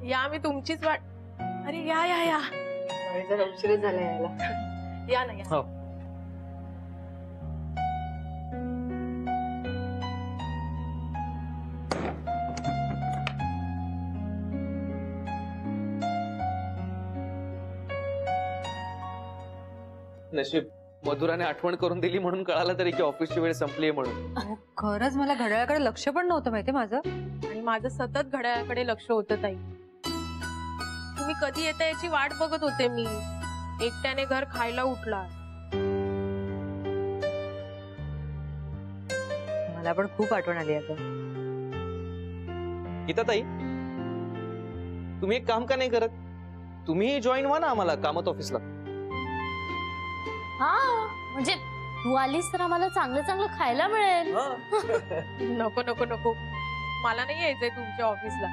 या मी तुमचीच वाट. अरे या या या. जरा उशीर झाला यायला. या ना या. हो. नशीब मधुराने आठवण करून दिली म्हणून कळालं तरी की ऑफिसची वेळ संपली म्हणून. खरंच मला घड्याळाकडे लक्ष पण नव्हतं माहिती माझं. आणि माझं सतत घड्याळाकडे लक्ष होतं ताई. तुम्ही कधी येता याची वाट बघत होते मी. एकट्याने घर खायला उठला. मला पण खूप आठवण आली आता. गीता ताई, तुम्ही एक काम का नाही करत? तुम्ही जॉईन व्हा ना आम्हाला कामत ऑफिसला. हा म्हणजे तू आलीस तर आम्हाला चांगलं चांगलं खायला मिळेल. नको नको नको, मला नाही यायचंय तुमच्या ऑफिसला.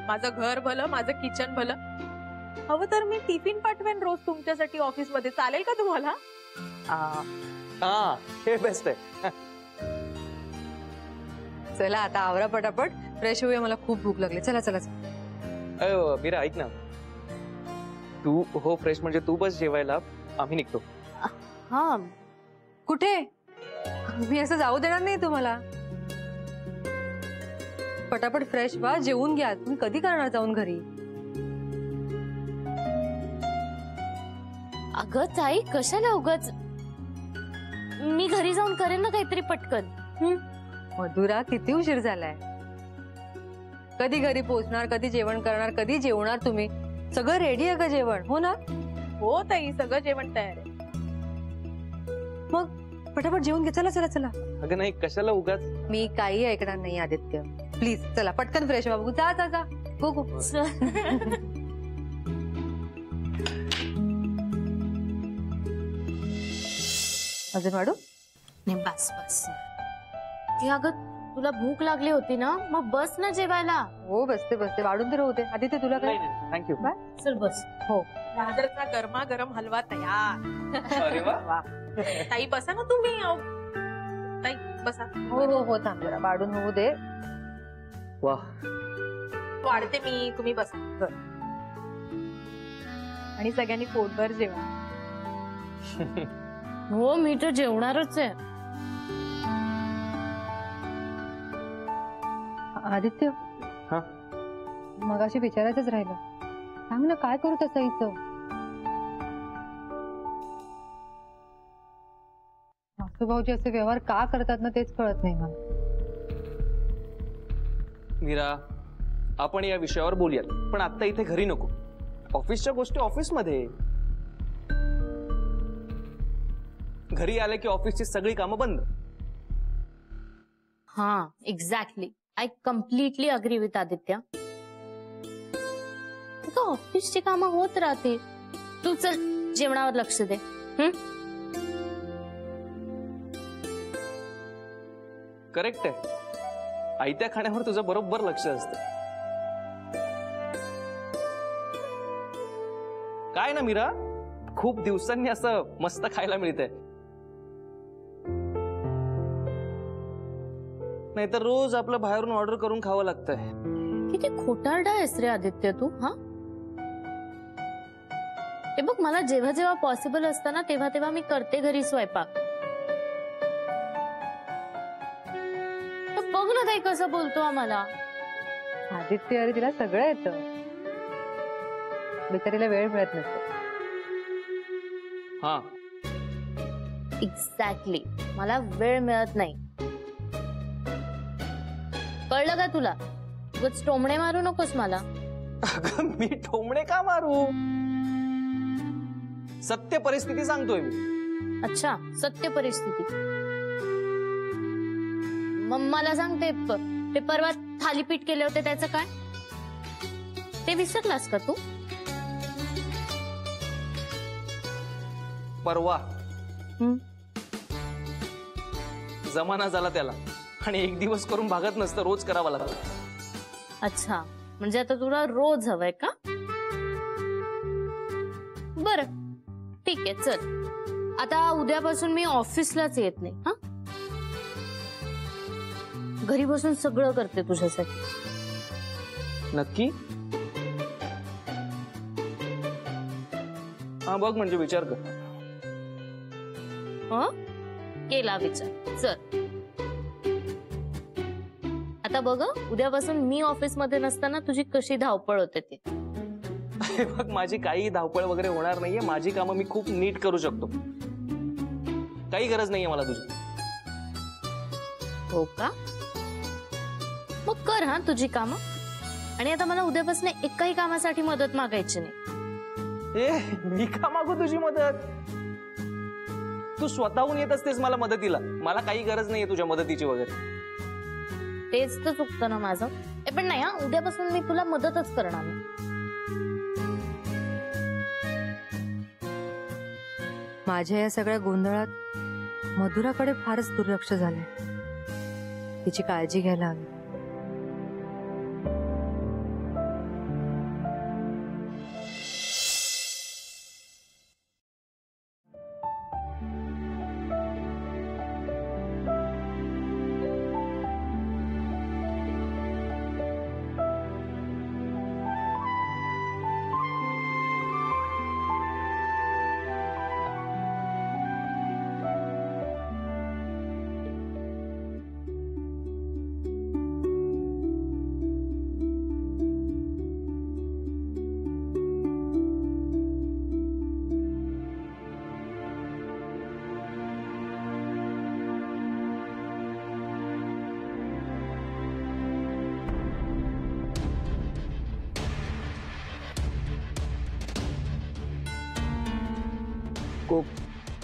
माझं घर भलं, माझं किचन भलं. हवं तर मी टिफिन पाठवेन रोज तुमच्यासाठी ऑफिस मध्ये. चालेल का तुम्हाला? हा हे बेस्ट आहे. चला आता आवरा पटापट, फ्रेश होऊया. मला खूप भूक लागली. चला चला. मीरा ऐक ना, तू हो फ्रेश म्हणजे तू बस जेवायला, आम्ही निघतो. हा कुठे? मी असं जाऊ देणार नाही तुम्हाला. पटापट फ्रेश व्हा, जेवून घ्या. तुम्ही कधी करणार जाऊन घरी? अगं ताई कशाला उगाच. मी घरी जाऊन करेन ना काहीतरी पटकन. मधुरा किती उशीर झालाय. कधी घरी पोहोचणार, कधी जेवण करणार, कधी जेवणार तुम्ही? सगळं रेडी आहे का जेवण? हो ना? हो ताई, सगळं जेवण तयार आहे. मग पटापट जेवून घे. चला चला चला. अगं नाही, कशाला उगाच. मी काही ऐकणार नाही आदित्य. प्लीज चला पटकन फ्रेश व्हा. जा जा जा. गो गो. अजून वाढू? नाही बस बस. ते अगं तुला भूक लागली होती ना, मग बस ना जेवायला. हो बसते बसते. वाढून तर होते. आदित्य तुला काय? थँक्यू. चल बस. हो. गाजरचा गरमागरम हलवा तयार. अरे वा. ताई बसा ना तुम्ही. ताई बसा. हो हो हो. थांब जरा वाढून होऊ दे. वा. वाढते मी, तुम्ही बसा. आणि सगळ्यांनी पोटभर जेवा. हो मी तर जेवणारच आहे. आदित्य, हा मगाशी विचारायचंच राहिलं. सांग ना काय करू तसं इथं? सासूभाऊजी असे व्यवहार का करतात ना तेच कळत नाही मला. मीरा, आपण या विषयावर बोलूयात, पण आता इथे घरी नको. ऑफिसच्या गोष्टी ऑफिसमध्ये. घरी आले की ऑफिसची सगळी कामं बंद. हा exactly. I completely agree with Aditya. ऑफिसची कामं होत राहतील. तू चल जेवणावर लक्ष दे. करेक्ट आहे. आयत्या खाण्यावर तुझं बरोबर लक्ष असतं. काय ना मीरा, खूप दिवसांनी असं मस्त खायला मिळतंय. नाहीतर रोज आपलं बाहेरून ऑर्डर करून खावं लागतंय. किती खोटारडा आहेस रे आदित्य तू. हा ते बघ, मला जेव्हा जेव्हा पॉसिबल असतं ना तेव्हा तेव्हा मी करते घरी स्वयंपाक. बघ ना ताई कसं बोलतो आम्हाला. आदित्य अरे तिला सगळं येतं. बिचारीला वेळ मिळत नसतो. हा एक्झॅक्टली. मला वेळ मिळत नाही. कळलं का तुला? उगाच टोमणे मारू नकोस मला. अगं मी टोमणे का मारू? सत्य परिस्थिती सांगतोय मी. अच्छा, सत्य परिस्थिती. मला सांगते, ते परवा थालीपीठ केले होते त्याचं काय? ते विसरलास का तू? परवा जमाना झाला त्याला, आणि एक दिवस करून भागत नसतं, रोज करावा लागतं. अच्छा, म्हणजे आता तुला रोज हवंय का? बरं ठीक आहे, चल आता उद्यापासून मी ऑफिसलाच येत नाही. हा घरी बसून सगळं करते तुझ्यासाठी. नक्की? हा बघ, म्हणजे विचार कर. केला विचार. चल आता बघ, उद्यापासून मी ऑफिस मध्ये नसताना तुझी कशी धावपळ होते ती. बघ, माझी काही धावपळ वगैरे होणार नाहीये. माझी कामं मी खूप नीट करू शकतो. काही गरज नाहीये मला तुझी. हो का? मग कर हा तुझी कामं. आणि आता मला उद्यापासून एकाही कामासाठी मदत मागायची नाही. मी का मागू तुझी मदत? तू स्वतःहून येत असतेस मला मदतीला. मला काही गरज नाहीये तुझ्या मदतीची वगैरे. तेच तर चुकतं ना माझं. पण नाही हा, उद्यापासून मी तुला मदतच करणार नाही. माझ्या या सगळ्या गोंधळात मधुराकडे फारच दुर्लक्ष झालंय. तिची काळजी घ्यायला हवी.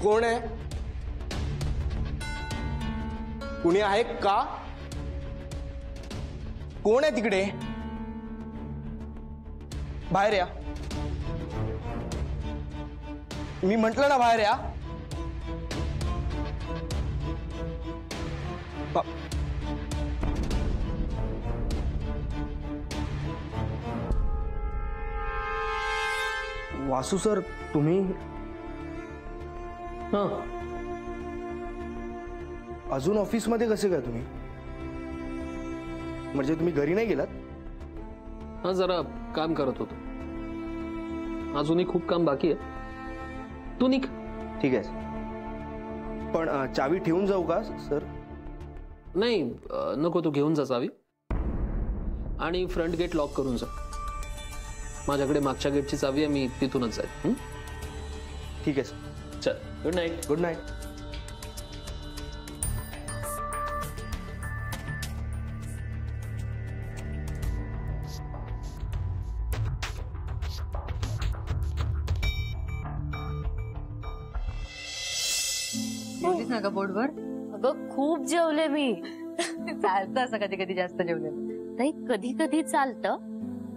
कोण आहे? कुणी आहे का? कोण आहे तिकडे? बाहेर या. मी म्हंटल ना बाहेर या. वासू सर, तुम्ही अजून ऑफिस मध्ये कसे काय तुम्ही? म्हणजे तुम्ही घरी नाही गेलात? हा, जरा काम करत होतो. अजूनही खूप काम बाकी आहे. तू निघ. ठीक आहे. पण चावी ठेवून जाऊ का सर? नाही नको, तू घेऊन जा चावी. आणि फ्रंट गेट लॉक करून जा. माझ्याकडे मागच्या गेटची चावी आहे, मी तिथूनच जाईल. ठीक आहे सर. चल, गुड नाईट. Good night. जेवलीस ना ग बोर्डवर? अगं खूप जेवले मी. चालतं असं कधी कधी जास्त जेवले. नाही, कधी कधी चालतं.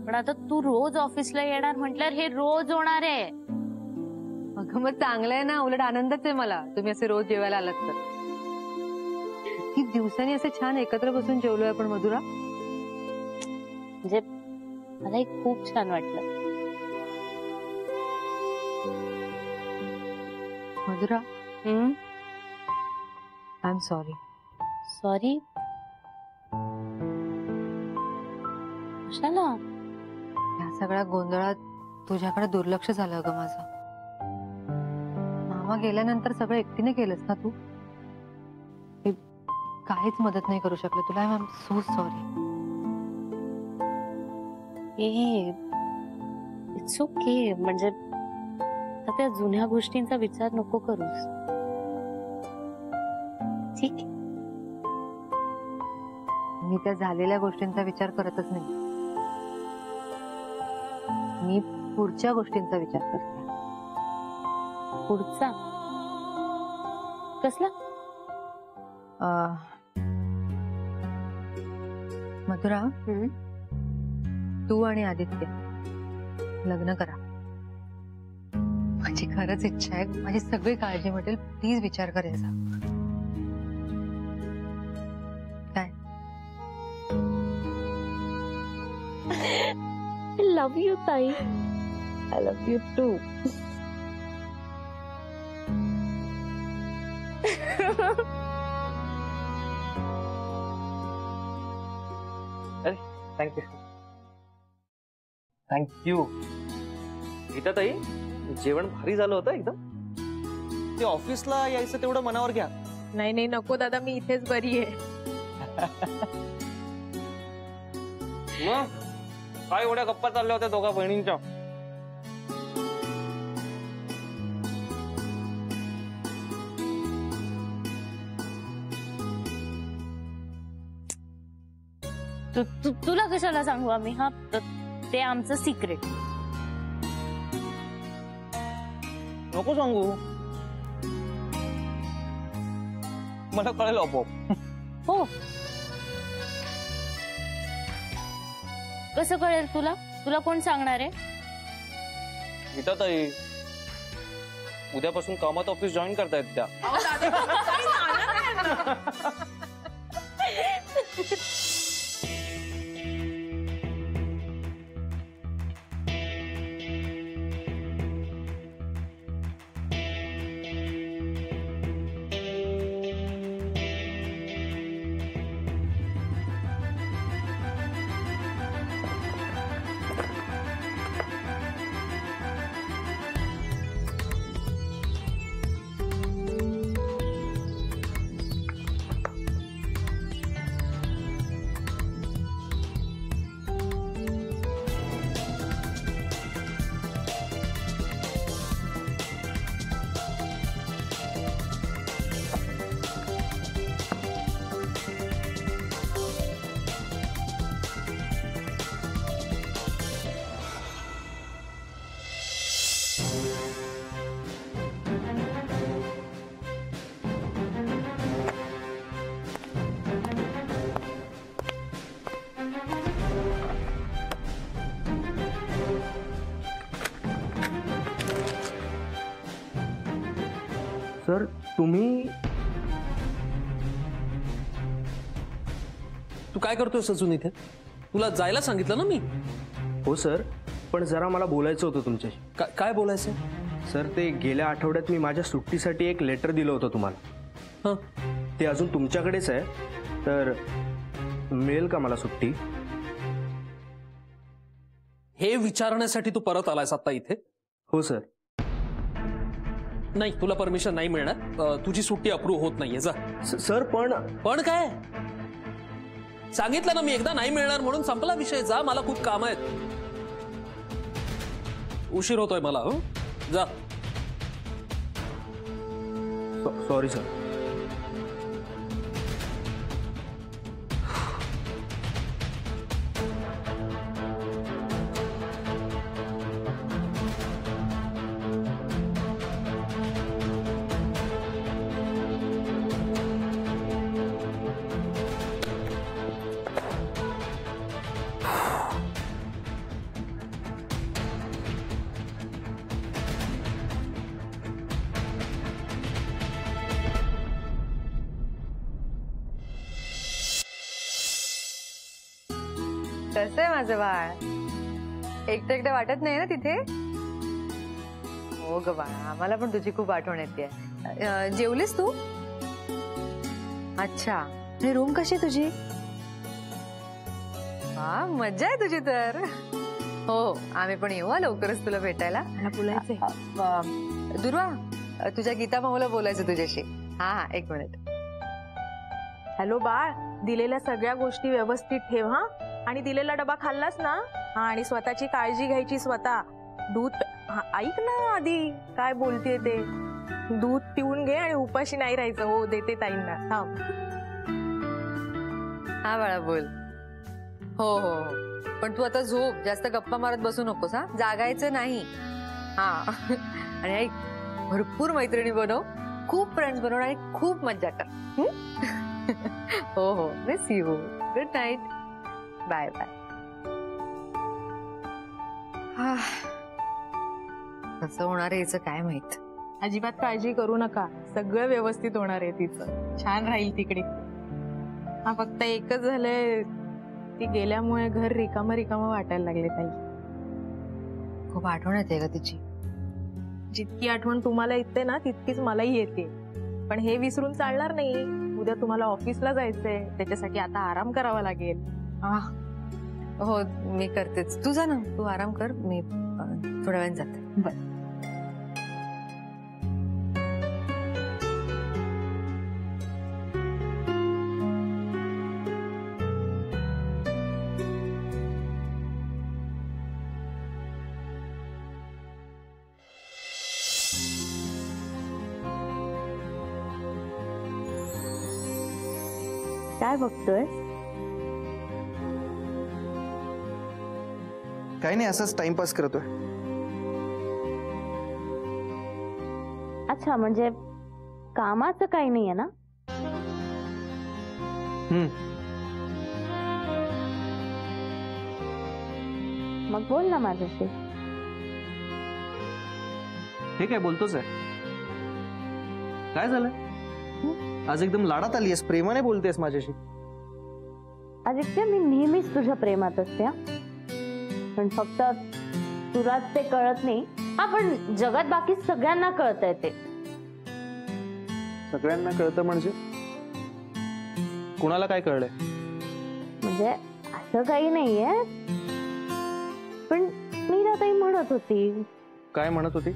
पण आता तू रोज ऑफिसला येणार म्हटल्यावर हे रोज होणार आहे. अगं मग चांगलं आहे ना. उलट आनंदच आहे मला तुम्ही असे रोज जेवायला आलात तर. किती दिवसांनी असे छान एकत्र बसून जेवलोय आपण मधुरा. म्हणजे मलाही खूप छान वाटलं. Madhura, I am sorry. Sorry? कशाला? या सगळ्या गोंधळात तुझ्याकडे दुर्लक्ष झालं ग माझं. मामा गेल्यानंतर सगळं एकटीने केलंस ना तू. मी काहीच मदत नाही करू शकले तुला. I am so sorry. It's okay. म्हणजे आता त्या जुन्या गोष्टींचा विचार नको करूस. ठीक आहे. मी त्या झालेल्या गोष्टींचा विचार करतच नाही. मी पुढच्या गोष्टींचा विचार करते. पुढचा कसला? मधुरा, तू आणि आदित्य लग्न करा. माझी खरंच इच्छा आहे. माझी सगळी काळजी वाटेल. प्लीज विचार कर याचा. काय? I love you, ताई. I love you too. Thank you thank you. Geeta tai, जेवण भारी झालं होतं एकदम. ते ऑफिसला यायचं तेवढं मनावर घ्या. नाही नाही नको दादा, मी इथेच बरी आहे. मग काय एवढ्या गप्पा चालल्या होत्या दोघा बहिणींच्या? तुला कशाला सांगू आम्ही? हा ते आमचं सिक्रेट. नको सांगू, मला कळेल आपोआप. हो, कसं कळेल तुला? तुला कोण सांगणार आहे? गीता ताई, उद्यापासून कामात ऑफिस जॉईन करतायत त्या. अहो, दादा, काही झालं नाही यांना. सर तुम्ही तू काय करतोय अजून इथे? तुला जायला सांगितलं ना मी. हो सर, पण जरा मला बोलायचं होतं तुमच्याशी. काय बोलायचं? सर ते गेल्या आठवड्यात मी माझ्या सुट्टीसाठी एक लेटर दिलं होतं तुम्हाला. हं, ते अजून तुमच्याकडेच आहे, तर मिळेल का मला सुट्टी? हे विचारण्यासाठी तू परत आलायस आता इथे? हो सर. नाही, तुला परमिशन नाही मिळणार. तुझी सुट्टी अप्रूव्ह होत नाहीये. जा. सर पण काय सांगितलं ना मी एकदा, नाही मिळणार म्हणून संपला विषय. जा, मला खूप काम आहेत. उशीर होतोय मला. हो, जा. Sorry sir. कसं आहे माझं बाळ? एकटं एकटं वाटत नाही ना तिथे? हो ग बाळा, आम्हाला पण तुझी खूप आठवण येते. जेवलीस तू? अच्छा, आणि रूम कशी तुझी? हा, मज्जा आहे तुझी तर. हो, आम्ही पण येऊ लवकरच तुला भेटायला. मला बोलायचंय. दुर्वा, तुझ्या गीता माऊला बोलायचं तुझ्याशी. हा हा, एक मिनिट. हॅलो बाळ, दिलेल्या सगळ्या गोष्टी व्यवस्थित ठेव हा. आणि दिलेला डबा खाल्लास ना? हा, आणि स्वतःची काळजी घ्यायची स्वतः. दूध ऐक ना आधी काय बोलतेय ते. दूध पिऊन घे आणि उपाशी नाही राहायचं. हो, देते ताईंना. थांब. हा बाळा, बोल. हो हो हो, पण तू आता झोप. जास्त गप्पा मारत बसू नकोस. हा, जागायचं नाही. हा, आणि ऐक, भरपूर मैत्रिणी बनव, खूप फ्रेंड्स बनव आणि खूप मज्जा कर. हो हो, miss you. Good night. Bye bye. कसं होणार आहे याचं काय माहित. अजिबात काळजी करू नका, सगळं व्यवस्थित होणार आहे तिचं. छान राहील तिकडे. हा, फक्त एकच झालंय, ती गेल्यामुळे घर रिकामं रिकामं वाटायला लागले ताई. खूप आठवण येते का तिची? जितकी आठवण तुम्हाला येते ना, तितकीच मलाही येते. पण हे विसरून चालणार नाही. उद्या तुम्हाला ऑफिसला जायचंय, त्याच्यासाठी आता आराम करावा लागेल. हो मी करतेच. तू जा ना, तू आराम कर, मी थोड्या वेळाने जाते. बर. काय बघतोय? काही नाही, असंच टाइमपास करतोय. अच्छा, म्हणजे कामाचं काही नाहीये ना? मग बोल ना माझ्याशी. हे काय बोलतोच आहे? काय झालं आज? एकदम लाडात आलीयस, प्रेमाने बोलतेस माझ्याशी. आदित्य, मी नेहमीच तुझ्या प्रेमात असते हा. पण फक्त तुलाच ते कळत नाही. हा, पण जगात बाकी सगळ्यांना कळतंय ते. सगळ्यांना कळतं म्हणजे? कुणाला काय कळलंय? म्हणजे असं काही नाहीये, पण मी ताई म्हणत होती. काय म्हणत होती?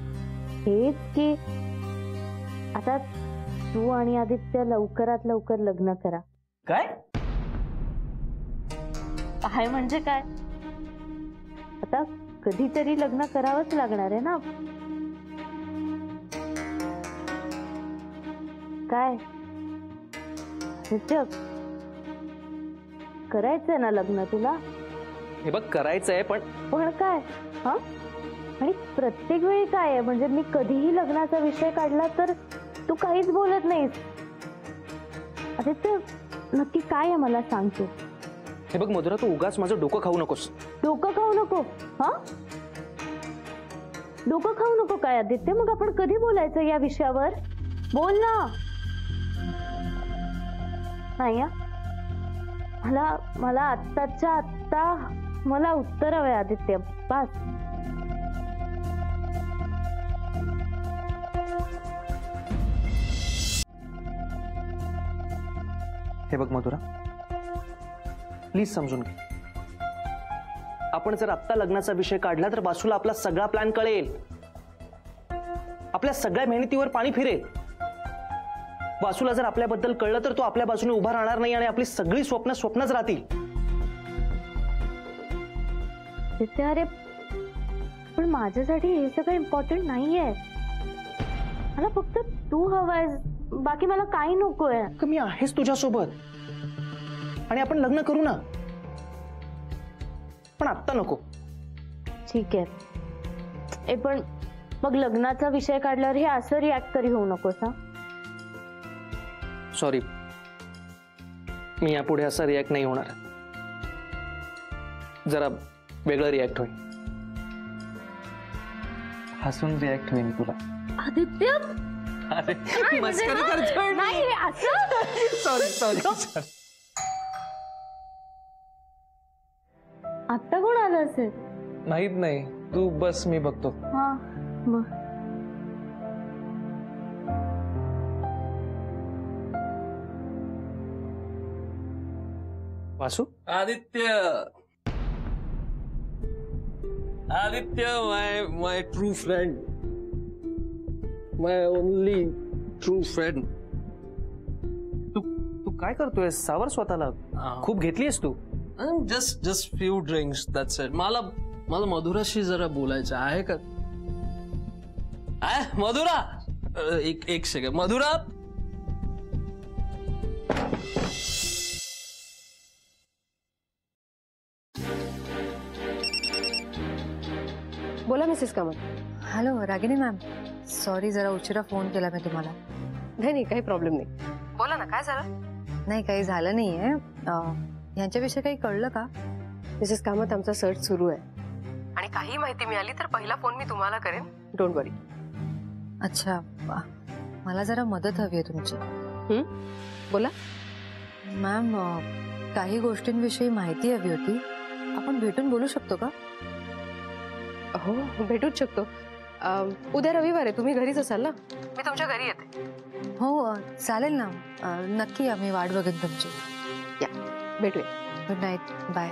हेच की आता तू आणि आदित्य लवकरात लवकर लग्न करा. काय? काय म्हणजे काय? आता कधीतरी लग्न करावंच लागणार आहे ना. काय आदित्य, करायचंय ना लग्न तुला? हे बघ, करायचंय पण काय? हा, आणि प्रत्येक वेळी काय आहे, म्हणजे मी कधीही लग्नाचा विषय काढला तर तू काहीच बोलत नाहीस. आदित्य, नक्की काय आहे मला सांग तू. हे बघ मधुरा, तू उगाच माझं डोकं खाऊ नकोस. डोकं खाऊ नको? हा, डोकं खाऊ नको काय आदित्य? मग आपण कधी बोलायचं या विषयावर? बोल ना. नाही, मला आत्ताच्या आत्ता मला उत्तर हवंय आदित्य, बस. हे बघ मधुरा, प्लीज समजून घे. आपण जर आत्ता लग्नाचा विषय काढला तर बासूला आपला सगळा प्लॅन कळेल. आपल्या सगळ्या मेहनतीवर पाणी फिरेल. बासूला जर आपल्याबद्दल कळलं तर तो आपल्या बाजूने उभा राहणार नाही आणि आपली सगळी स्वप्न स्वप्नच राहतील. अरे पण माझ्यासाठी हे सगळं इम्पॉर्टंट नाहीये. मला फक्त तू हवाय, बाकी मला काही नकोय. मी आहेच तुझ्यासोबत आणि आपण लग्न करू ना, पण आत्ता नको. ठीक आहे, पण मग लग्नाचा विषय काढल्यावर हे असं रिॲक्ट तरी होऊ नकोस हा. सॉरी, मी यापुढे असं रिॲक्ट नाही होणार. जरा वेगळं रिॲक्ट होईल. हसून रिॲक्ट होईल तुला. आदित्य, अरे मस्करी करतोय. नाही असं. सॉरी. आत्ता कोण आलं असेल? माहित नाही, तू बस, मी बघतो. हा, मग वासू. Aditya, my true friend, my only true friend. तू काय करतोय? सावर स्वतःला. खूप घेतलीयस तू. Just few drinks, that's it. मला मधुराशी जरा बोलायचं आहे का? मधुरा, एक सेकंड. मधुरा, बोला Mrs Kamat. Hello Ragini ma'am, sorry जरा उशिरा फोन केला मी तुम्हाला. नाही, काही प्रॉब्लेम नाही. बोला ना, काय झालं? नाही, काही झालं नाहीये. यांच्याविषयी काही कळलं का? मिसेस कामत, आमचा सर्च सुरू आहे आणि काही माहिती मिळाली तर पहिला फोन मी तुम्हाला करेन. डोंट वरी. अच्छा, मला जरा मदत हवी आहे तुमची. बोला. मॅम, काही गोष्टींविषयी माहिती हवी होती. आपण भेटून बोलू शकतो का? हो, भेटूच शकतो. उद्या रविवार आहे, तुम्ही घरीच असाल ना? मी तुमच्या घरी येते. हो चालेल ना, नक्की आम्ही वाट बघेन तुमची. या, भेटूया. Good night, bye.